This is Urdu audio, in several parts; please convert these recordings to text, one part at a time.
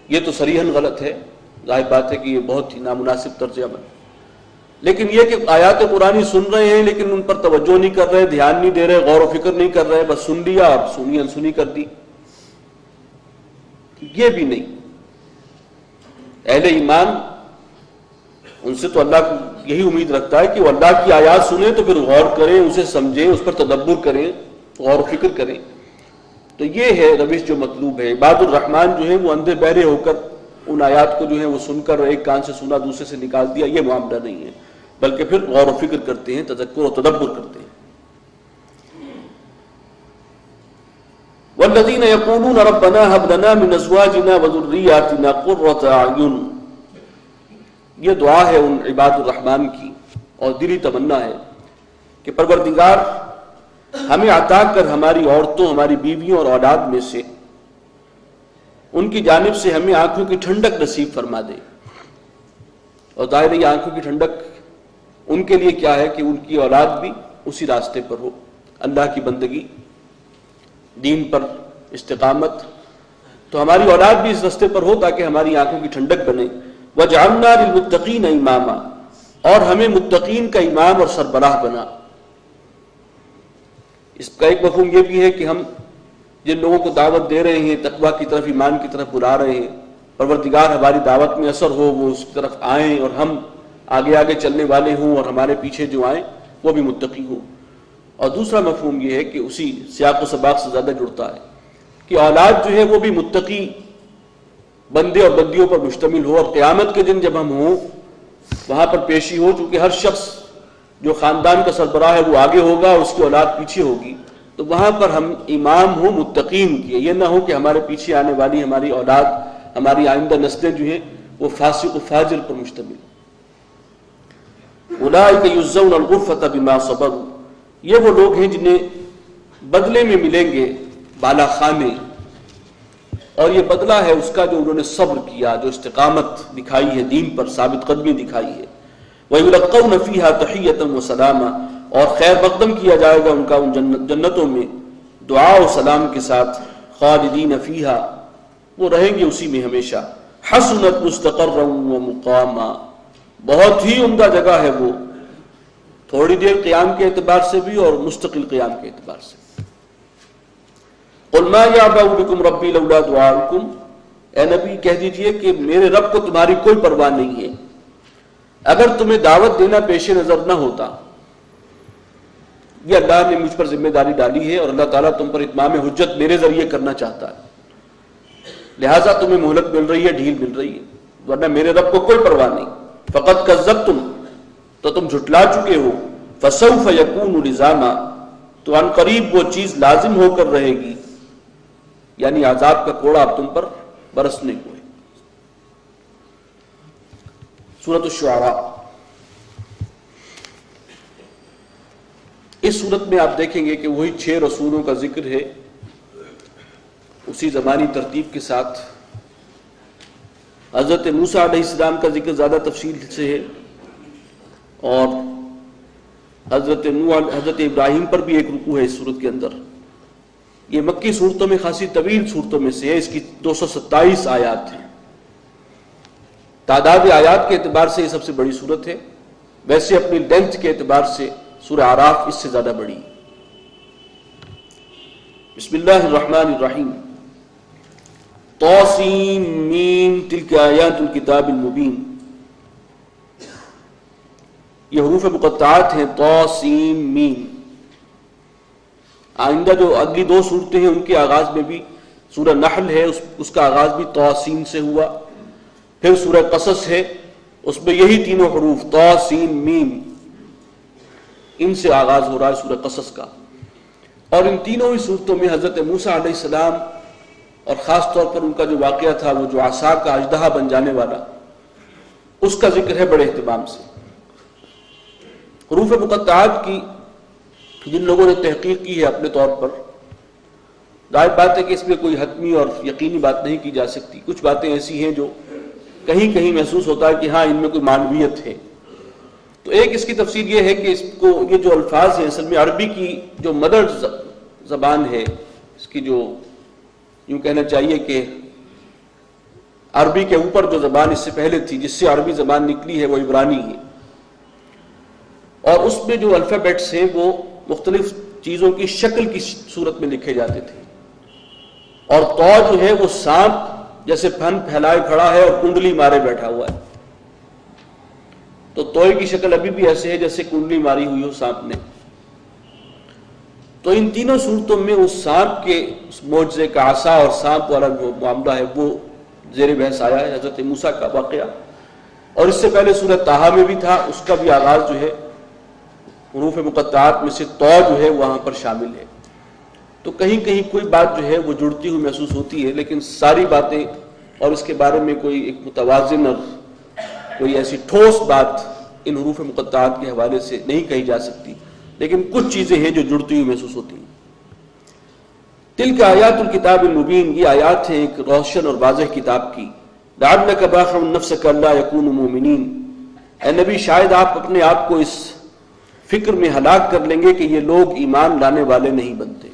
یہ تو صریحاً غلط ہے، ظاہر بات ہے کہ یہ بہت ہی نامناسب طرز عمل. لیکن یہ کہ آیات قرآنی سن رہے ہیں لیکن ان پر توجہ نہیں کر رہے، دھیان نہیں دے رہے، غور و فکر نہیں کر رہے، بس سن لیا اور سنی انسنی کر دی، یہ بھی نہیں. اہل ایمان ان سے تو اللہ کو یہی امید رکھتا ہے کہ وہ اللہ کی آیات سنیں تو پھر غور کریں، اسے سمجھیں، اس پر تدبر کریں، غور و فکر کریں. تو یہ ہے روش جو مطلوب ہے. عباد الرحمن جو ہے وہ اندھے بہرے ہو کر ان آیات کو جو ہے وہ سن کر ایک کان سے سنا دوسرے سے نکال دیا، یہ معاملہ نہیں ہے، بلکہ پھر غور و فکر کرتے ہیں، تذکر و تدبر کرتے ہیں. والذین یقولون ربنا هب لنا من ازواجنا وذریاتنا قرۃ اعین، یہ دعا ہے ان عباد الرحمن کی اور دلی تمنا ہے کہ پروردگار ہمیں عطا کر ہماری عورتوں، ہماری بیویوں اور اولاد میں سے ان کی جانب سے ہمیں آنکھوں کی ٹھنڈک نصیب فرما دے. اور ظاہر ہے یہ آنکھوں کی ٹھنڈک ان کے لیے کیا ہے کہ ان کی اولاد بھی اسی راستے پر ہو، اللہ کی بندگی، دین پر استقامت. تو ہماری اولاد بھی اس راستے پر ہو تاکہ ہماری آنکھوں کی ٹھنڈک بنے. وَجْعَلْنَا لِلْمُتَّقِينَ إِمَامًا، اور ہمیں متقین کا امام اور سربراہ بنا. اس کا ایک مفہوم یہ بھی ہے کہ ہم جن لوگوں کو دعوت دے رہے ہیں، تقویٰ کی طرف، ایمان کی طرف بلا رہے ہیں، پروردگار ہماری دعوت میں اثر ہو، وہ اس کی طرف آئیں اور ہم آگے آگے چلنے والے ہوں اور ہمارے پیچھے جو آئیں وہ بھی متقی ہوں. اور دوسرا مفہوم یہ ہے کہ اسی سیاق و سباق سے زیادہ جڑتا ہے کہ اولاد جو ہے وہ بھی متقی بندے اور بندیوں پر مشتمل ہو، اور قیامت کے دن جب ہم ہوں وہاں پر پیشی ہو، چونکہ ہر شخص جو خاندان کا سربراہ ہے وہ آگے ہوگا اور اس کی اولاد پیچھے ہوگی، تو وہاں پر ہم امام ہوں متقین کی. یہ نہ ہو کہ ہمارے پیچھے آنے والی ہماری اولاد، ہماری آئندہ نسلیں جو ہیں وہ فاسق و فاجر پر مشتمل. اولئک یجزون الغرفۃ بما صبروا، یہ وہ لوگ ہیں جنہیں بدلے میں ملیں گے بالا خانے، اور یہ بدلہ ہے اس کا جو انہوں نے صبر کیا، جو استقامت دکھائی ہے، دین پر ثابت قدمی دکھائی ہے. وَيُلَقَّوْنَ فِيهَا تَحِيَّةً وَسَلَامًا، اور خیر مقدم کیا جائے گا ان کا ان جنتوں میں دعا و سلام کے ساتھ. خالدین فیہا، وہ رہیں گے اسی میں ہمیشہ. حسنت مستقرا ومقاما، بہت ہی عمدہ جگہ ہے وہ، تھوڑی دیر قیام کے اعتبار سے بھی اور مستقل قیام کے اعتبار سے. قل ما یعبأ بکم ربی لولا دعاؤکم، اے نبی کہہ دیجئے کہ میرے رب کو تمہاری کوئی پرواہ نہیں ہے اگر تمہیں دعوت دینا پیش نظر نہ ہوتا. یہ اللہ نے مجھ پر ذمہ داری ڈالی ہے اور اللہ تعالیٰ تم پر اتمام حجت میرے ذریعے کرنا چاہتا ہے، لہٰذا تمہیں مہلت مل رہی ہے، ڈھیل مل رہی ہے، ورنہ میرے رب کو کوئی پرواہ نہیں. فقط کذبتم، تو تم جھٹلا چکے ہو. فسوف یکون لزاما، تو ان قریب وہ چیز لازم ہو کر رہے گی، یعنی عذاب کا کوڑا اب تم پر برسنے کو ہے. سورۃ الشعراء، اس صورت میں آپ دیکھیں گے کہ وہی 6 رسولوں کا ذکر ہے، اسی زمانی ترتیب کے ساتھ. حضرت موسیٰ علیہ السلام کا ذکر زیادہ تفصیل سے ہے، اور حضرت نوح، حضرت ابراہیم پر بھی ایک رکوع ہے اس صورت کے اندر. یہ مکی صورتوں میں خاصی طویل صورتوں میں سے ہے، اس کی 227 آیات ہیں. تعداد آیات کے اعتبار سے یہ سب سے بڑی صورت ہے، ویسے اپنی لینتھ کے اعتبار سے سورہ اعراف اس سے زیادہ بڑی. بسم اللہ الرحمن الرحیم. طاسین میم تلک آیات الکتاب المبین، یہ حروف مقطعات ہیں. طاسین میم. آئندہ جو اگلی 2 صورتیں ہیں ان کے آغاز میں بھی سورہ نحل ہے، اس کا آغاز بھی طاسین سے ہوا. پھر سورہ قصص ہے، اس میں یہی تینوں حروف طاسین میم، ان سے آغاز ہو رہا ہے سورہ قصص کا. اور ان تینوں ہی صورتوں میں حضرت موسیٰ علیہ السلام اور خاص طور پر ان کا جو واقعہ تھا، وہ جو عصا کا اژدہا بن جانے والا، اس کا ذکر ہے بڑے اہتمام سے. حروف مقطعات کی جن لوگوں نے تحقیق کی ہے اپنے طور پر، ظاہر بات ہے کہ اس میں کوئی حتمی اور یقینی بات نہیں کی جا سکتی. کچھ باتیں ایسی ہیں جو کہیں کہیں محسوس ہوتا ہے کہ ہاں ان میں کوئی معنویت ہے. تو ایک اس کی تفسیر یہ ہے کہ اس کو، یہ جو الفاظ ہیں اصل میں عربی کی جو مدر زبان ہے، اس کی جو یوں کہنا چاہیے کہ عربی کے اوپر جو زبان اس سے پہلے تھی، جس سے عربی زبان نکلی ہے، وہ عبرانی ہے، اور اس میں جو الفابیٹس ہیں وہ مختلف چیزوں کی شکل کی صورت میں لکھے جاتے تھے، اور تو جو ہے وہ سانپ جیسے پھن پھیلائے کھڑا ہے اور کنڈلی مارے بیٹھا ہوا ہے، تو توئے کی شکل ابھی بھی ایسے ہے جیسے کنڈلی ماری ہوئی ہو سانپ نے۔ تو ان تینوں صورتوں میں اس سانپ کے معجزے کا، عصا اور سانپ والا جو معاملہ ہے وہ زیر بحث آیا ہے، حضرت موسیٰ کا واقعہ، اور اس سے پہلے سورہ طٰہٰ میں بھی تھا، اس کا بھی آغاز جو ہے حروف مقطعات میں سے تو جو ہے وہاں پر شامل ہے۔ تو کہیں کہیں کوئی بات جو ہے وہ جڑتی ہوئی محسوس ہوتی ہے، لیکن ساری باتیں اور اس کے بارے میں کوئی ایک متوازن اور کوئی ایسی ٹھوس بات ان حروف مقطعات کے حوالے سے نہیں کہی جا سکتی، لیکن کچھ چیزیں ہیں جو جڑتی ہوئی محسوس ہوتی ہیں۔ تلک آیات الکتاب المبین، یہ آیات ہیں ایک روشن اور واضح کتاب کی۔ لعلک باخع نفسک الا یکونوا مؤمنین، اے نبی شاید آپ اپنے آپ کو اس فکر میں ہلاک کر لیں گے کہ یہ لوگ ایمان لانے والے نہیں بنتے۔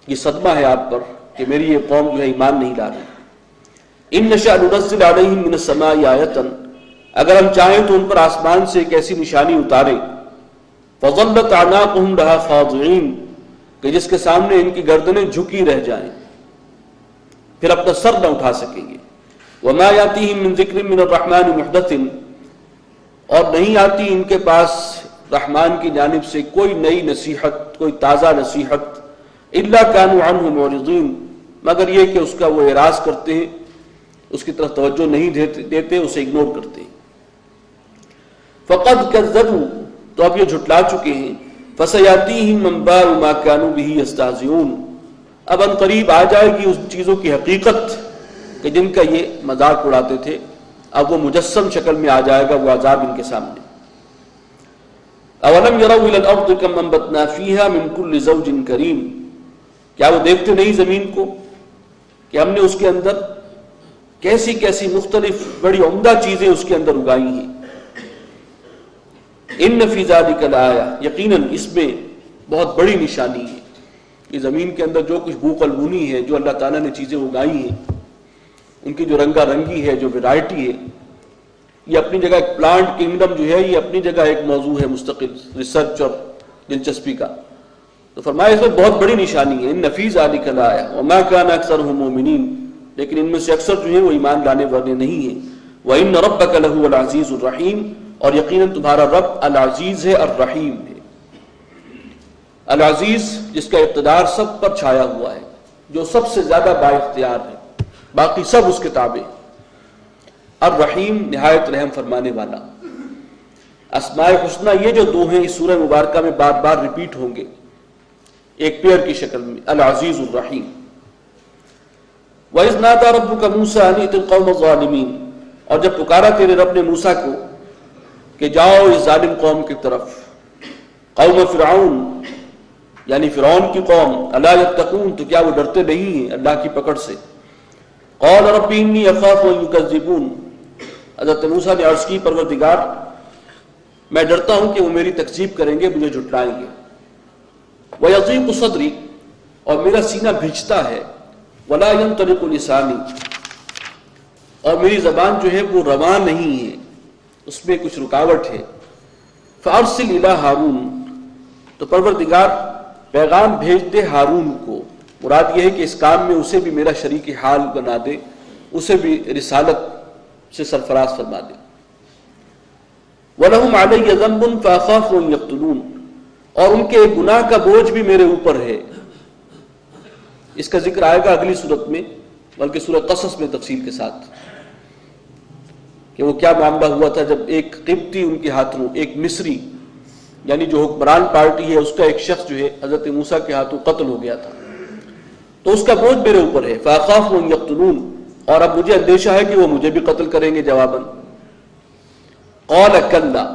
یہ صدمہ ہے آپ پر کہ میری یہ قوم جو ہے ایمان نہیں لا رہی۔ ان نشأ ننزل علیہم من السماء آیۃ، اگر ہم چاہیں تو ان پر آسمان سے ایک ایسی نشانی اتاریں، فظلت اعناقهم لها خاضعین، کہ جس کے سامنے ان کی گردنیں جھکی رہ جائیں، پھر اپنا سر نہ اٹھا سکیں گے۔ وما یاتیہم من ذکر من الرحمن محدث، اور نہیں آتی ان کے پاس رحمان کی جانب سے کوئی نئی نصیحت، کوئی تازہ نصیحت، الا كانوا عنہ معرضین، مگر یہ کہ اس کا وہ اعراض کرتے ہیں، اس کی طرف توجہ نہیں دیتے، اسے اگنور کرتے ہیں۔ فقد كذبوا، تو اب یہ جھٹلا چکے ہیں، فسياتيهم انباء ما كانوا به يستهزئون، اب ان قریب آ جائے گی اس چیزوں کی حقیقت کہ جن کا یہ مذاق اڑاتے تھے، اب وہ مجسم شکل میں آ جائے گا وہ عذاب ان کے سامنے۔ اولم يروا الى الارض كم انبتنا فيها من كل زوج كريم، کیا وہ دیکھتے نہیں زمین کو کہ ہم نے اس کے اندر کیسی کیسی مختلف بڑی عمدہ چیزیں اس کے اندر اگائی ہیں۔ ان فی ذلک لآیہ، یقیناً اس میں بہت بڑی نشانی ہے۔ یہ زمین کے اندر جو کچھ بو قلبونی ہے، جو اللہ تعالیٰ نے چیزیں اگائی ہیں، ان کی جو رنگا رنگی ہے، جو ویرائٹی ہے، یہ اپنی جگہ ایک پلانٹ کنگڈم جو ہے، یہ اپنی جگہ ایک موضوع ہے مستقل ریسرچ اور دلچسپی کا۔ تو فرمایا اس میں بہت بڑی نشانی ہے، ان فی ذلک لآیہ وما کان اکثرهم مؤمنین، لیکن ان میں سے اکثر جو ہیں وہ ایمان لانے والے نہیں ہیں۔ وان ربک لہو العزیز الرحیم، اور یقیناً تمہارا رب العزیز ہے، الرحیم ہے۔ العزیز جس کا اقتدار سب پر چھایا ہوا ہے، جو سب سے زیادہ با اختیار ہے، باقی سب اس کے تابع۔ الرحیم نہایت رحم فرمانے والا۔ اسماء حسنہ یہ جو دو ہیں اس سورہ مبارکہ میں بار بار ریپیٹ ہوں گے ایک پیئر کی شکل میں، العزیز الرحیم۔ وَإِذْ نَادَى رَبُّكَ مُوسَىٰ أَنِ ائْتِ الْقَوْمَ الظَّالِمِينَ، اور جب پکارا تیرے رب نے موسیٰ کو کہ جاؤ اس ظالم قوم کی طرف، قوم فرعون یعنی فرعون کی قوم، الا یتقون، تو کیا وہ ڈرتے نہیں ہیں اللہ کی پکڑ سے؟ قال رب انی اخاف ان یکذبون، حضرت موسیٰ نے عرض کی پروردگار میں ڈرتا ہوں کہ وہ میری تکذیب کریں گے، مجھے جھٹلائیں گے۔ وَيَضِيقُ صَدْرِي، اور میرا سینہ بھیجتا ہے، وَلَا يَنطَلِقُ لِسَانِي، اور میری زبان جو ہے وہ رواں نہیں ہے، اس میں کچھ رکاوٹ ہے۔ فَأَرْسِلْ إِلَىٰ هَارُونَ، تو پروردگار پیغام بھیج دے ہارون کو، مراد یہ ہے کہ اس کام میں اسے بھی میرا شریک حال بنا دے، اسے بھی رسالت سے سرفراز فرما دے۔ وَلَهُمْ عَلَيَّ ذَنْبٌ فَأَخَافُ أَن يَقْتُلُونِ، اور ان کے گناہ کا بوجھ بھی میرے اوپر ہے۔ اس کا ذکر آئے گا اگلی صورت میں، بلکہ سورہ قصص میں تفصیل کے ساتھ، کہ وہ کیا معاملہ ہوا تھا جب ایک قبطی ان کے ہاتھوں، ایک مصری یعنی جو حکمران پارٹی ہے اس کا ایک شخص جو ہے حضرت موسیٰ کے ہاتھوں قتل ہو گیا تھا، تو اس کا بوجھ میرے اوپر ہے۔ فَأَخَافُ أَن يَقْتُلُونِ، اور اب مجھے اندیشہ ہے کہ وہ مجھے بھی قتل کریں گے جواباً۔ قَالَ كَلَّا،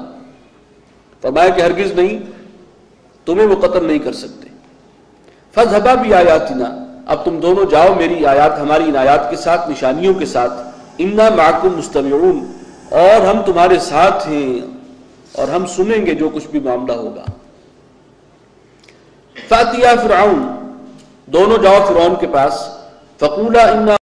فرمایا کہ ہرگز نہیں، تمہیں وہ قتل نہیں کر سکتے۔ فَاذْهَبَا بِآيَاتِنَا، اب تم دونوں جاؤ میری آیات، ہماری ان آیات کے ساتھ، نشانیوں کے ساتھ۔ إِنَّا مَعَكُمْ مُسْتَمِعُونَ، اور ہم تمہارے ساتھ ہیں اور ہم سنیں گے جو کچھ بھی معاملہ ہوگا۔ فَأْتِيَا فِرْعَوْنَ، دونوں جاؤ فرعون کے پاس۔ فَقُولَا إِنَّا